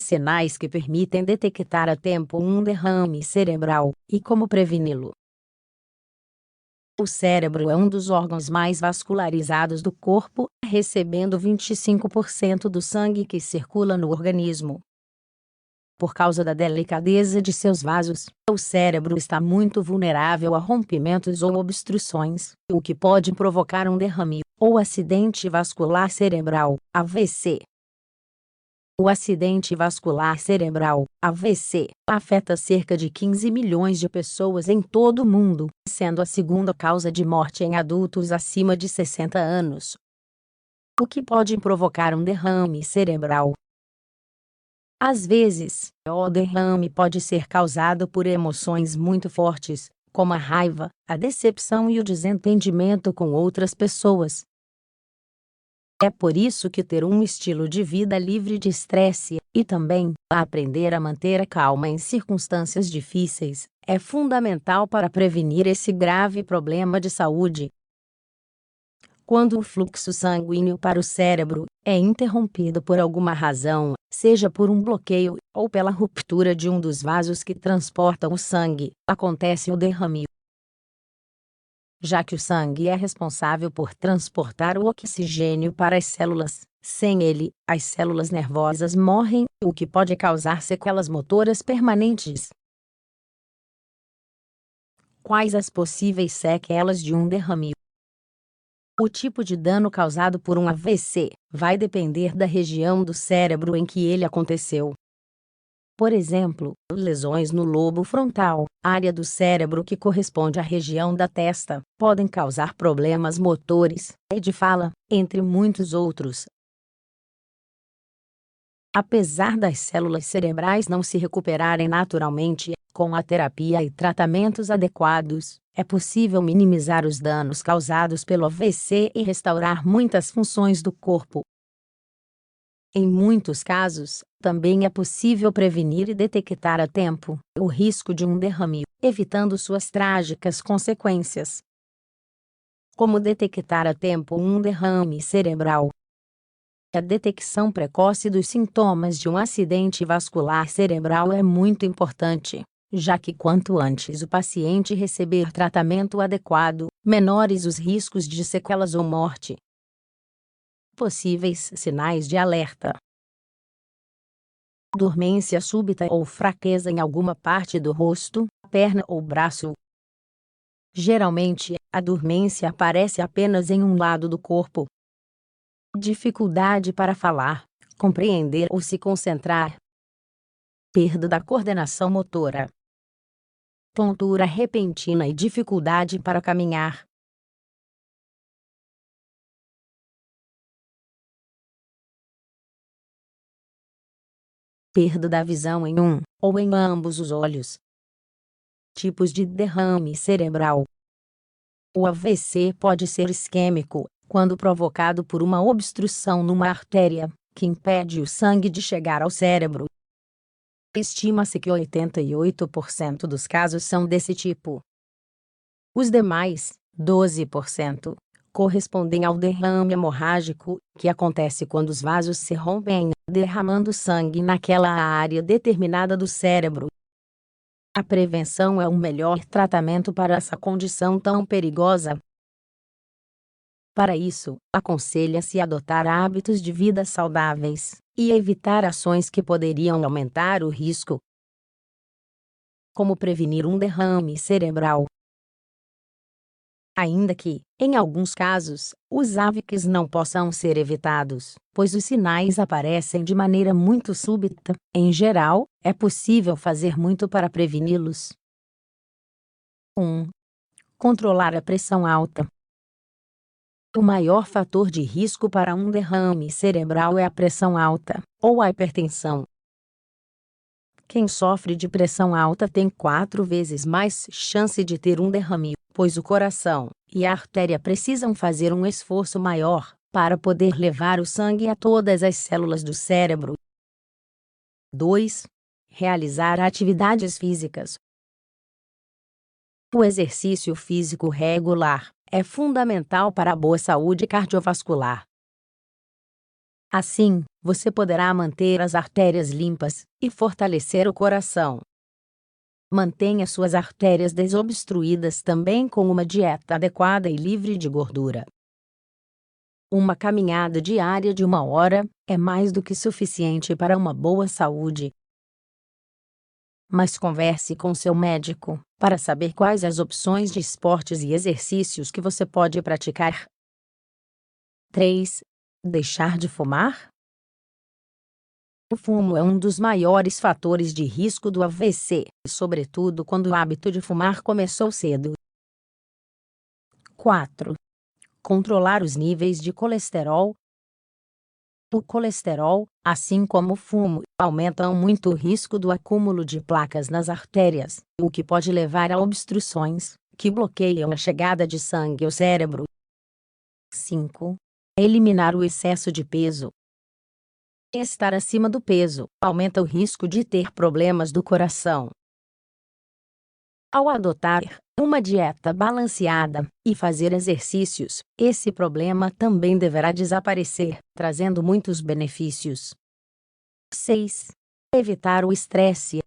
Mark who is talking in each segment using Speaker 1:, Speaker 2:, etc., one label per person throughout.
Speaker 1: sinais que permitem detectar a tempo um derrame cerebral e como preveni-lo. O cérebro é um dos órgãos mais vascularizados do corpo, recebendo 25% do sangue que circula no organismo. Por causa da delicadeza de seus vasos, o cérebro está muito vulnerável a rompimentos ou obstruções, o que pode provocar um derrame ou acidente vascular cerebral, AVC. O acidente vascular cerebral, AVC, afeta cerca de 15 milhões de pessoas em todo o mundo, sendo a segunda causa de morte em adultos acima de 60 anos. O que pode provocar um derrame cerebral? Às vezes, o derrame pode ser causado por emoções muito fortes, como a raiva, a decepção e o desentendimento com outras pessoas. É por isso que ter um estilo de vida livre de estresse, e também aprender a manter a calma em circunstâncias difíceis, é fundamental para prevenir esse grave problema de saúde. Quando o fluxo sanguíneo para o cérebro é interrompido por alguma razão, seja por um bloqueio ou pela ruptura de um dos vasos que transportam o sangue, acontece o derrame. Já que o sangue é responsável por transportar o oxigênio para as células, sem ele, as células nervosas morrem, o que pode causar sequelas motoras permanentes. Quais as possíveis sequelas de um derrame? O tipo de dano causado por um AVC vai depender da região do cérebro em que ele aconteceu. Por exemplo, lesões no lobo frontal, área do cérebro que corresponde à região da testa, podem causar problemas motores e de fala, entre muitos outros. Apesar das células cerebrais não se recuperarem naturalmente, com a terapia e tratamentos adequados, é possível minimizar os danos causados pelo AVC e restaurar muitas funções do corpo. Em muitos casos, também é possível prevenir e detectar a tempo o risco de um derrame, evitando suas trágicas consequências. Como detectar a tempo um derrame cerebral? A detecção precoce dos sintomas de um acidente vascular cerebral é muito importante, já que quanto antes o paciente receber tratamento adequado, menores os riscos de sequelas ou morte. Possíveis sinais de alerta: dormência súbita ou fraqueza em alguma parte do rosto, perna ou braço. Geralmente, a dormência aparece apenas em um lado do corpo. Dificuldade para falar, compreender ou se concentrar. Perda da coordenação motora. Tontura repentina e dificuldade para caminhar. Perda da visão em um ou em ambos os olhos. Tipos de derrame cerebral. O AVC pode ser isquêmico, quando provocado por uma obstrução numa artéria, que impede o sangue de chegar ao cérebro. Estima-se que 88% dos casos são desse tipo. Os demais, 12%, correspondem ao derrame hemorrágico, que acontece quando os vasos se rompem, derramando sangue naquela área determinada do cérebro. A prevenção é o melhor tratamento para essa condição tão perigosa. Para isso, aconselha-se adotar hábitos de vida saudáveis e evitar ações que poderiam aumentar o risco. Como prevenir um derrame cerebral? Ainda que, em alguns casos, os AVCs não possam ser evitados, pois os sinais aparecem de maneira muito súbita, em geral, é possível fazer muito para preveni-los. 1. Controlar a pressão alta. O maior fator de risco para um derrame cerebral é a pressão alta, ou a hipertensão. Quem sofre de pressão alta tem 4 vezes mais chance de ter um derrame, pois o coração e a artéria precisam fazer um esforço maior para poder levar o sangue a todas as células do cérebro. 2. Realizar atividades físicas. O exercício físico regular é fundamental para a boa saúde cardiovascular. Assim, você poderá manter as artérias limpas e fortalecer o coração. Mantenha suas artérias desobstruídas também com uma dieta adequada e livre de gordura. Uma caminhada diária de 1 hora é mais do que suficiente para uma boa saúde. Mas converse com seu médico para saber quais as opções de esportes e exercícios que você pode praticar. 3. Deixar de fumar? O fumo é um dos maiores fatores de risco do AVC, sobretudo quando o hábito de fumar começou cedo. 4. Controlar os níveis de colesterol. O colesterol, assim como o fumo, aumentam muito o risco do acúmulo de placas nas artérias, o que pode levar a obstruções, que bloqueiam a chegada de sangue ao cérebro. 5. Eliminar o excesso de peso. Estar acima do peso aumenta o risco de ter problemas do coração. Ao adotar uma dieta balanceada e fazer exercícios, esse problema também deverá desaparecer, trazendo muitos benefícios. 6. Evitar o estresse.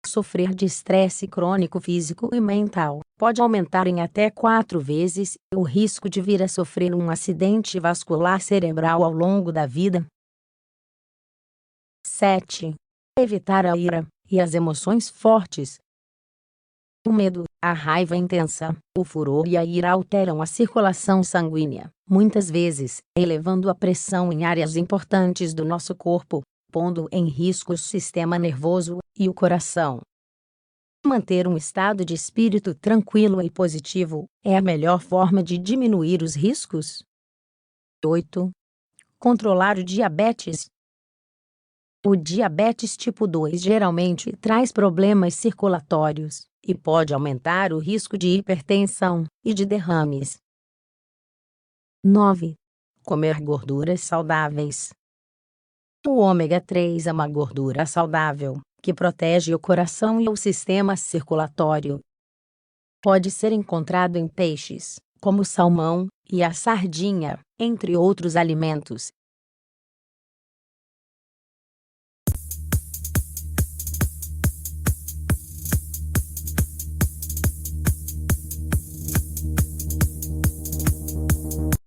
Speaker 1: Sofrer de estresse crônico físico e mental pode aumentar em até 4 vezes o risco de vir a sofrer um acidente vascular cerebral ao longo da vida. 7. Evitar a ira e as emoções fortes. O medo, a raiva intensa, o furor e a ira alteram a circulação sanguínea, muitas vezes, elevando a pressão em áreas importantes do nosso corpo, pondo em risco o sistema nervoso e o coração. Manter um estado de espírito tranquilo e positivo é a melhor forma de diminuir os riscos. 8. Controlar o diabetes. O diabetes tipo 2 geralmente traz problemas circulatórios e pode aumentar o risco de hipertensão e de derrames. 9. Comer gorduras saudáveis. O ômega 3 é uma gordura saudável, que protege o coração e o sistema circulatório. Pode ser encontrado em peixes, como o salmão e a sardinha, entre outros alimentos,